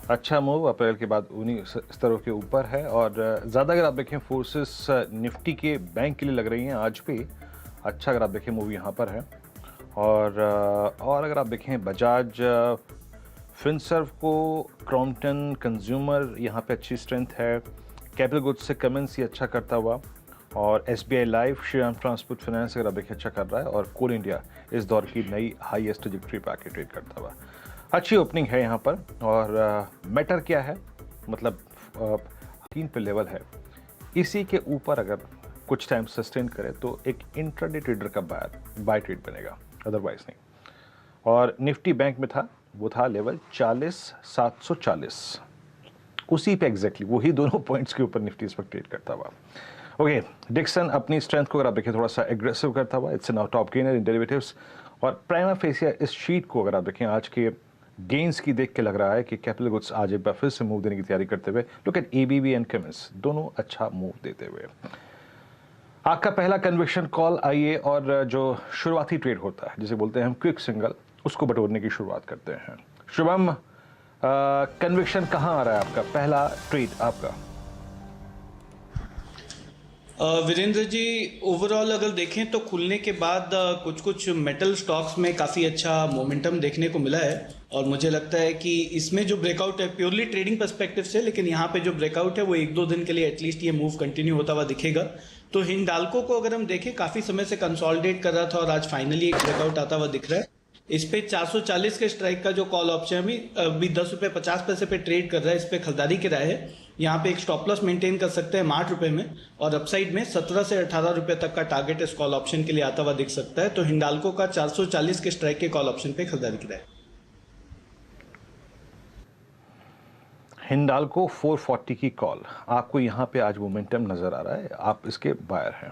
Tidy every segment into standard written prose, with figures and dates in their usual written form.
अच्छा मूव अप्रैल के बाद उन्हीं स्तरों के ऊपर है और ज़्यादा अगर आप देखें फोर्सेस निफ्टी के बैंक के लिए लग रही हैं आज भी। अच्छा अगर आप देखें मूव यहाँ पर है और अगर आप देखें बजाज फिनसर्व को क्रॉम्पटन कंज्यूमर यहाँ पे अच्छी स्ट्रेंथ है। कैपिटल गुड्स से कमेंस ये अच्छा करता हुआ और SBI life Shriram transport finance अगर आप देखें अच्छा कर रहा है और कोल इंडिया इस दौर की नई हाईएस्ट ट्रजेक्टरी पे आके ट्रेड करता हुआ। अच्छी ओपनिंग है यहाँ पर और मैटर क्या है मतलब 3 पे लेवल है, इसी के ऊपर अगर कुछ टाइम सस्टेन करे तो एक इंट्राडे ट्रेडर का बाय ट्रेड बनेगा, अदरवाइज नहीं। और निफ्टी बैंक में था, वो था लेवल 40,740, उसी पे एग्जैक्टली वही दोनों पॉइंट्स के ऊपर निफ्टी इस वक्त ट्रेड करता हुआ। ओके, डिक्सन अपनी स्ट्रेंथ को अगर आप देखें थोड़ा सा एग्रेसिव करता हुआ, it's now top gainer in derivatives. और प्राइमा फेसिया इस शीट को अगर आप देखें आज के गेंस की देख के लग रहा है कि कैपिटल गुड्स आज एक बार फिर से मूव देने की तैयारी करते हुए, look at ABB and Cummins दोनों अच्छा मूव देते हुए। आपका पहला कन्विक्शन कॉल आइए और जो शुरुआती ट्रेड होता है जिसे बोलते हैं हम क्विक सिंगल, उसको बटोरने की शुरुआत करते हैं। शुभम, कन्विक्शन कहाँ आ रहा है आपका पहला ट्रेड आपका? वीरेंद्र जी, ओवरऑल अगर देखें तो खुलने के बाद कुछ मेटल स्टॉक्स में काफ़ी अच्छा मोमेंटम देखने को मिला है और मुझे लगता है कि इसमें जो ब्रेकआउट है प्योरली ट्रेडिंग पर्सपेक्टिव से, लेकिन यहाँ पे जो ब्रेकआउट है वो 1-2 दिन के लिए एटलीस्ट ये मूव कंटिन्यू होता हुआ दिखेगा। तो हिंडाल्को को अगर हम देखें काफ़ी समय से कंसोलिडेट कर रहा था और आज फाइनली एक ब्रेकआउट आता हुआ दिख रहा है। इस पे 440 के स्ट्राइक का जो कॉल ऑप्शन अभी 10 रुपये 50 पैसे पे ट्रेड कर रहा है, इस पे खरीदारी की राय है। यहाँ पे एक स्टॉप लॉस मेंटेन कर सकते हैं 8 रुपये में और अपसाइड में 17 से 18 रुपये तक का टारगेट इस कॉल ऑप्शन के लिए आता हुआ दिख सकता है। तो हिंडाल्को का 440 के स्ट्राइक के कॉल ऑप्शन पे खरीदारी की राय। हिंडाल्को 440 की कॉल आपको यहाँ पे आज मोमेंटम नजर आ रहा है, आप इसके बायर हैं।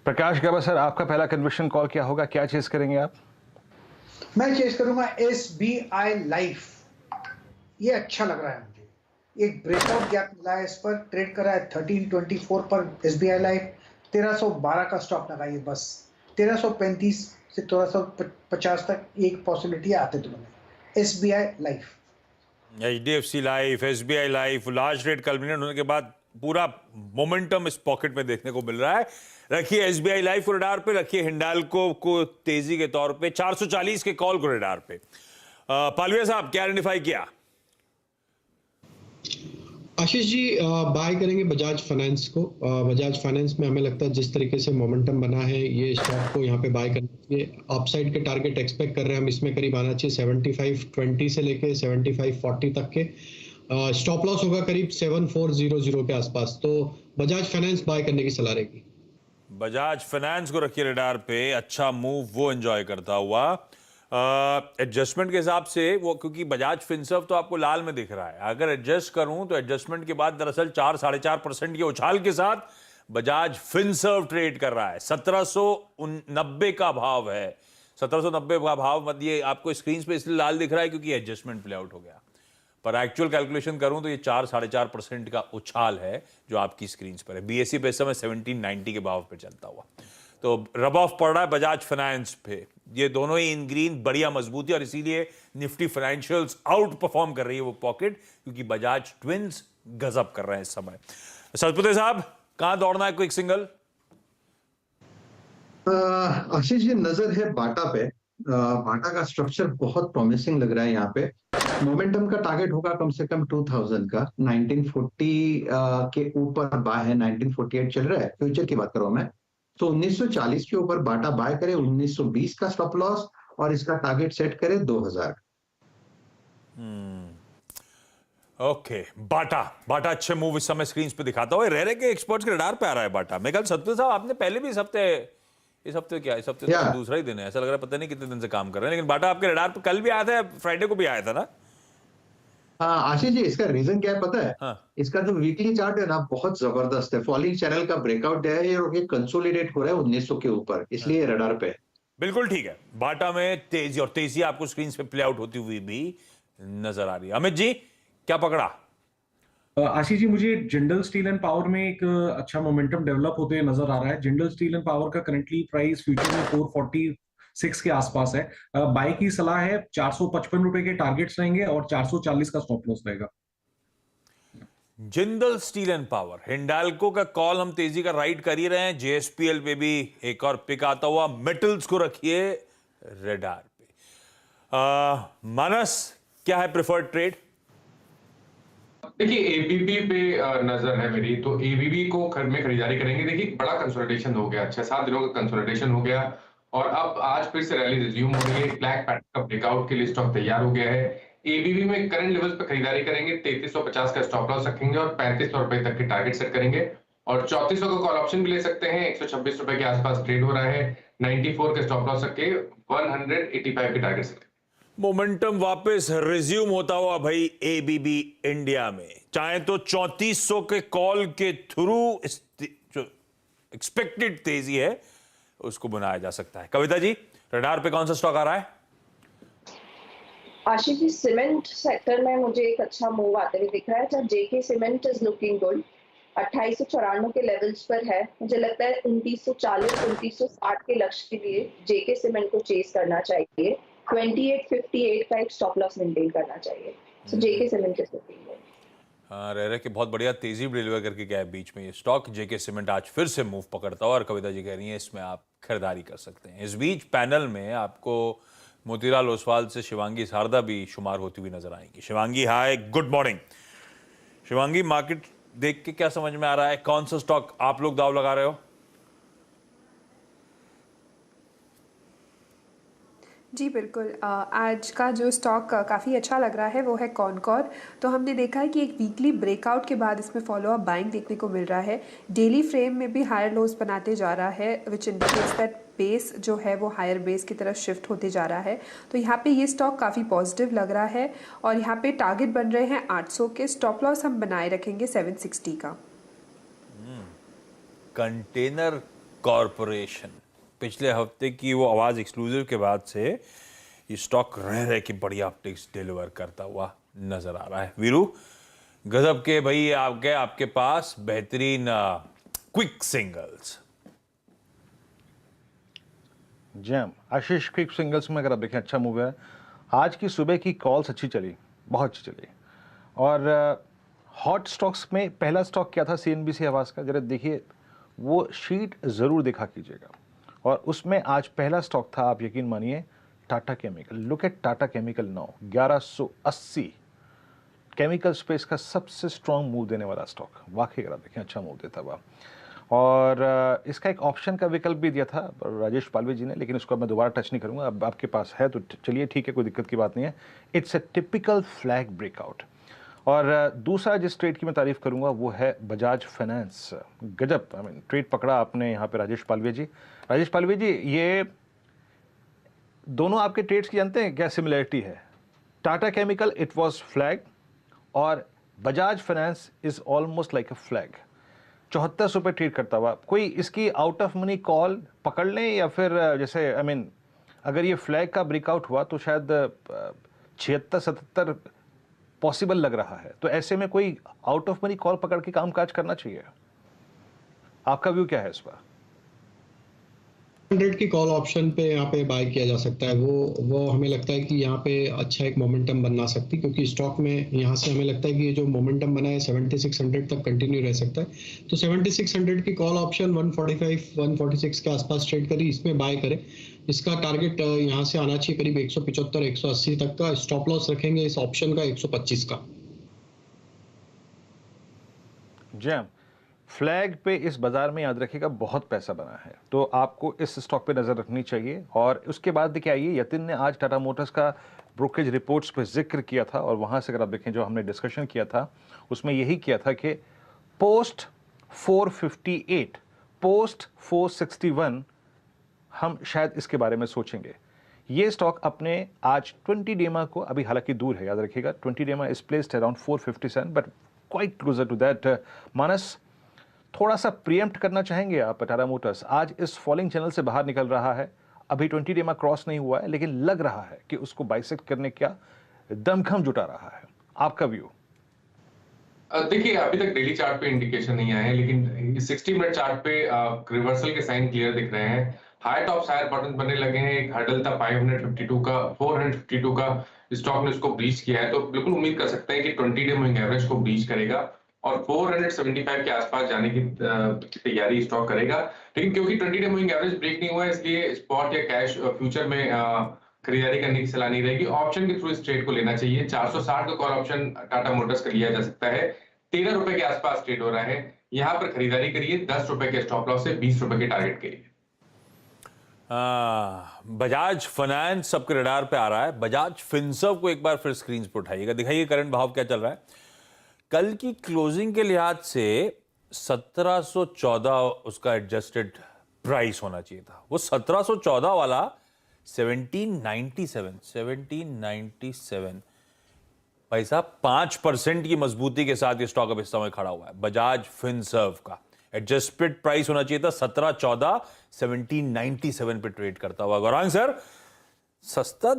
प्रकाश गबा सर, आपका पहला कन्वर्शन कॉल क्या होगा, क्या चेस करेंगे आप? मैं चेस करूंगा एसबीआई लाइफ, ये अच्छा लग रहा है मुझे। एक ब्रेकआउट गैप मिला है, इस पर ट्रेड कर रहा है 1324 पर एसबीआई लाइफ। 1312 का स्टॉप लगाइए बस। 1335 से 1350 तक एक पॉसिबिलिटी आते दोनों में। SBI life, HDFC life, SBI life large rate culminate होने के बाद पूरा मोमेंटम इस पॉकेट में देखने को मिल रहा है। रखिए एसबीआई लाइफ को रडार पे, रखिए हिंडाल्को को तेजी के तौर पे, 440 के कॉल को रडार पे। पालविया साहब, क्या आइडेंटिफाई किया? आशीष जी, बाय करेंगे बजाज फाइनेंस को। बजाज फाइनेंस में हमें लगता है जिस तरीके से मोमेंटम बना है, ये स्टॉक को यहाँ पे बाय करना चाहिए। अपसाइड के टारगेट एक्सपेक्ट कर रहे हैं हम, इसमें करीब आना चाहिए 7520 से लेके 7540 तक के। स्टॉप लॉस होगा करीब 7400 के आसपास। तो बजाज फाइनेंस बाय करने की सलाह रहेगी। बजाज फाइनेंस को रखिए रडार पे, अच्छा मूव वो एंजॉय करता हुआ। एडजस्टमेंट के हिसाब से वो, क्योंकि बजाज फिनसर्व तो आपको लाल में दिख रहा है, अगर एडजस्ट करूं तो एडजस्टमेंट के बाद दरअसल 4-4.5% के उछाल के साथ बजाज फिनसर्व ट्रेड कर रहा है। 1790 का भाव है, 1790 का भाव। मत ये आपको स्क्रीन पे इसलिए लाल दिख रहा है क्योंकि एडजस्टमेंट प्ले आउट हो गया, पर एक्चुअल कैलकुलेशन करूं तो ये 4-4.5% का उछाल है जो आपकी स्क्रीन पर है। बीएसई पे इस समय 1790 के भाव पे चलता हुआ, तो रब ऑफ पड़ रहा है बजाज फाइनेंस पे। ये दोनों ही इन ग्रीन, बढ़िया मजबूती, और इसीलिए निफ्टी फाइनेंशियल्स आउट परफॉर्म कर रही है वो पॉकेट, क्योंकि बजाज ट्विंस गजब कर रहे हैं इस समय। सतपुते साहब, कहां दौड़ना है क्विक सिंगल? आशीष जी, नजर है बाटा पे। बाटा का स्ट्रक्चर बहुत प्रॉमिसिंग लग रहा है यहाँ पे। मोमेंटम का टारगेट होगा कम से कम 2000 का। 1940 के ऊपर बाय है, 1948 चल रहा है, फ्यूचर की बात कर रहा हूं मैं। तो 1940 के ऊपर बाटा बाय करे, 1920 का स्टॉप लॉस और इसका टारगेट सेट करे 2000। ओके, बाटा अच्छे मूव इस समय स्क्रीन पे दिखाता हुआ। रह के एक्सपर्ट्स के रडार पे आ रहा है बाटा। मैं कल सतपुते साहब, आपने पहले भी इस हफ्ते तो दूसरा ही दिन है, ऐसा लग रहा है पता नहीं कितने दिन से काम कर रहे हैं, लेकिन बाटा आपके रडार पे कल भी आया था, फ्राइडे को भी आया था ना? हाँ आशीष जी, इसका रीजन क्या है पता है? हाँ। इसका जो वीकली चार्ट है ना, बहुत जबरदस्त है। फॉलिंग चैनल का ब्रेकआउट है और ये कंसोलिडेट हो रहा है 1900 के ऊपर, इसलिए रडार पे। बिल्कुल ठीक है। बाटा में तेजी, और तेजी आपको स्क्रीन पे प्ले आउट होती हुई भी नजर आ रही है। अमित जी, क्या पकड़ा? आशीष जी, मुझे जिंदल स्टील एंड पावर में एक अच्छा मोमेंटम डेवलप होते नजर आ रहा है। जिंदल स्टील एंड पावर का करंटली प्राइस फ्यूचर में 440 6 के आसपास है। बाय की सलाह है, 455 रुपए के टारगेट्स रहेंगे और 440 का स्टॉप लॉस रहेगा। Jindal steel and power, Hindalco का कॉल हम तेजी का राइड कर ही रहे हैं। जेएसपीएल पे भी एक और पिक आता हुआ, मेटल्स को रखिए रेडार पे। मानस, क्या है प्रेफर्ड ट्रेड? देखिए एबीबी पे नजर है मेरी, तो एबीबी को घर में खरीदारी करेंगे। देखिए बड़ा कंसोलिडेशन हो गया, 6-7 दिनों का कंसोलिडेशन हो गया और अब आज फिर से रैली रिज्यूम हो रही है। ब्लैक पैटर्न का ब्रेकआउट के लिए स्टॉक तैयार हो गया है। एबीबी में करंट लेवल्स पे खरीदारी करेंगे, 3350 का स्टॉप लॉस रखेंगे और 3500 रुपए तक के टारगेट सेट करेंगे और 3400 का कॉल ऑप्शन भी ले सकते हैं। 126 रुपए के आसपास ट्रेड हो रहा है। 94 का स्टॉप लॉस रखे, 185 के टारगेट सेट। मोमेंटम वापस रिज्यूम होता हुआ भाई एबीबी इंडिया में, चाहे तो 3400 के कॉल के थ्रू जो एक्सपेक्टेड तेजी है उसको बनाया जा सकता है। कविता जी, रडार पे कौन सा स्टॉक आ रहा है? आशीष जी, सीमेंट सेक्टर में मुझे एक अच्छा मूव आते हुए दिख रहा है। जब जेके सीमेंट इज लुकिंग गुड, 2894 के लेवल्स पर है। मुझे लगता है 2940 2960 के लक्ष्य के लिए जेके सीमेंट को चेस करना चाहिए। 2858 का एक स्टॉप लॉस मेंटेन करना चाहिए। सो जेके सीमेंट इज लुकिंग गुड। हाँ, रह के बहुत बढ़िया तेजी डिलीवर करके गया है बीच में ये स्टॉक। जेके सीमेंट आज फिर से मूव पकड़ता है और कविता जी कह रही हैं इसमें आप खरीदारी कर सकते हैं। इस बीच पैनल में आपको मोतीलाल ओसवाल से शिवांगी शारदा भी शुमार होती हुई नजर आएंगी। शिवांगी, हाय, गुड मॉर्निंग। शिवांगी, मार्केट देख के क्या समझ में आ रहा है? कौन सा स्टॉक आप लोग दाव लगा रहे हो? जी बिल्कुल, आज का जो स्टॉक काफ़ी अच्छा लग रहा है वो है कॉनकॉर। तो हमने देखा है कि एक वीकली ब्रेकआउट के बाद इसमें फॉलो अप बाइंग देखने को मिल रहा है। डेली फ्रेम में भी हायर लोज बनाते जा रहा है, विच इंडिकेट्स दैट बेस जो है वो हायर बेस की तरफ शिफ्ट होते जा रहा है। तो यहाँ पे ये स्टॉक काफ़ी पॉजिटिव लग रहा है और यहाँ पे टारगेट बन रहे हैं 800 के। स्टॉप लॉस हम बनाए रखेंगे 760 का। कंटेनर कॉरपोरेशन, पिछले हफ्ते की वो आवाज एक्सक्लूसिव के बाद से ये स्टॉक रह के बढ़िया अपटिक्स डिलीवर करता हुआ नजर आ रहा है। वीरू, गजब के भाई आपके पास बेहतरीन क्विक सिंगल्स। जैम आशीष, क्विक सिंगल्स में अगर आप देखें अच्छा मूव है। आज की सुबह की कॉल्स अच्छी चली, बहुत अच्छी चली। और हॉट स्टॉक्स में पहला स्टॉक क्या था? सीएनबीसी आवास का। जरा देखिए, वो शीट ज़रूर देखा कीजिएगा। और उसमें आज पहला स्टॉक था, आप यकीन मानिए, Tata chemical. Look at Tata chemical now, 1180। Chemical space का सबसे स्ट्रॉन्ग मूव देने वाला स्टॉक, वाकई अगर आप देखें अच्छा मूव देता हुआ। और इसका एक ऑप्शन का विकल्प भी दिया था राजेश पालवे जी ने, लेकिन उसको मैं दोबारा टच नहीं करूंगा। अब आपके पास है तो चलिए ठीक है, कोई दिक्कत की बात नहीं है। It's a typical flag breakout. और दूसरा जिस ट्रेड की मैं तारीफ करूंगा वो है बजाज फाइनेंस। गजब, आई मीन ट्रेड पकड़ा आपने यहाँ पे राजेश पालवे जी। राजेश पालवे जी, ये दोनों आपके ट्रेड्स की जानते हैं क्या सिमिलरिटी है? Tata chemical it was flag और Bajaj finance is almost like a flag. 74 रुपये ट्रेड करता हुआ। कोई इसकी आउट ऑफ मनी कॉल पकड़ लें या फिर जैसे आई मीन अगर ये फ्लैग का ब्रेकआउट हुआ तो शायद 76-77 पॉसिबल लग रहा है। तो ऐसे में कोई आउट ऑफ मनी कॉल पकड़ के कामकाज करना चाहिए। आपका व्यू क्या है इस पर? 100 की कॉल ऑप्शन पे यहाँ पे बाय किया जा सकता है। वो हमें लगता है कि यहाँ पे अच्छा एक मोमेंटम बना सकती है, क्योंकि स्टॉक में यहाँ से हमें लगता है कि ये जो मोमेंटम बना है 7600 तक कंटिन्यू रह सकता है। तो 7600 की कॉल ऑप्शन 145 146 के आसपास ट्रेड करी, इसमें बाय करें। इसका टारगेट यहाँ से आना चाहिए करीब 175 180 तक का। स्टॉप लॉस रखेंगे इस ऑप्शन का 125 का। जैम, फ्लैग पे इस बाजार में याद रखिएगा बहुत पैसा बना है, तो आपको इस स्टॉक पे नज़र रखनी चाहिए। और उसके बाद देखिए, आइए, यतिन ने आज टाटा मोटर्स का ब्रोकरेज रिपोर्ट्स पे जिक्र किया था और वहाँ से अगर आप देखें जो हमने डिस्कशन किया था उसमें यही किया था कि पोस्ट 458 पोस्ट 461 हम शायद इसके बारे में सोचेंगे। ये स्टॉक अपने आज 20 डेमा को, अभी हालांकि दूर है, याद रखिएगा 20 DEMA is placed around 457 but quite closer to that. Manas, थोड़ा सा प्रीएम्प्ट करना चाहेंगे आप? टाटा मोटर्स आज इस फॉलिंग चैनल से बाहर निकल रहा है, अभी 20 डेमा क्रॉस नहीं हुआ है, लेकिन लग रहा है कि उसको बाइसेक्ट करने का दमखम जुटा रहा है। आपका व्यू? देखिए अभी तक डेली चार्ट पे इंडिकेशन नहीं आया है, लेकिन 60 मिनट चार्ट पे रिवर्सल के साइन क्लियर दिख रहे हैं। हाई टॉप्स हायर बॉटम बनने लगे हैं। एक हर्डल था 552 का, 452 का, स्टॉक ने उसको ब्रीच किया है, तो बिल्कुल उम्मीद कर सकते हैं कि 20 डे मूविंग एवरेज को ब्रीच करेगा और 475 के आसपास जाने की तैयारी स्टॉक करेगा। लेकिन क्योंकि 20 डे मूविंग एवरेज ब्रेक नहीं हुआ है, इसलिए स्पॉट या कैश फ्यूचर में खरीदारी करने की सलाह नहीं रहेगी। ऑप्शन के थ्रू इस ट्रेड को लेना चाहिए। 460 का कॉल ऑप्शन टाटा मोटर्स का लिया जा सकता है, 13 रुपए के आसपास ट्रेड हो रहा है। यहां पर खरीदारी करिए 10 रुपए के स्टॉप लॉस से 20 रुपए के टारगेट के लिए। बजाज फाइनेंस सबके रडार पे आ रहा है। बजाज फिनसर्व को एक बार फिर स्क्रीन पर उठाइएगा, दिखाइए करंट भाव क्या चल रहा है। कल की क्लोजिंग के लिहाज से 1714 उसका एडजस्टेड प्राइस होना चाहिए था। वो 1714 वाला 1797 भाई साहब 5% की मजबूती के साथ ये स्टॉक अब इस समय खड़ा हुआ है। बजाज फिनसर्व का एडजस्टेड प्राइस होना चाहिए था 1714, 1797 पे ट्रेड करता हुआ। गौरांग सर, सस्ता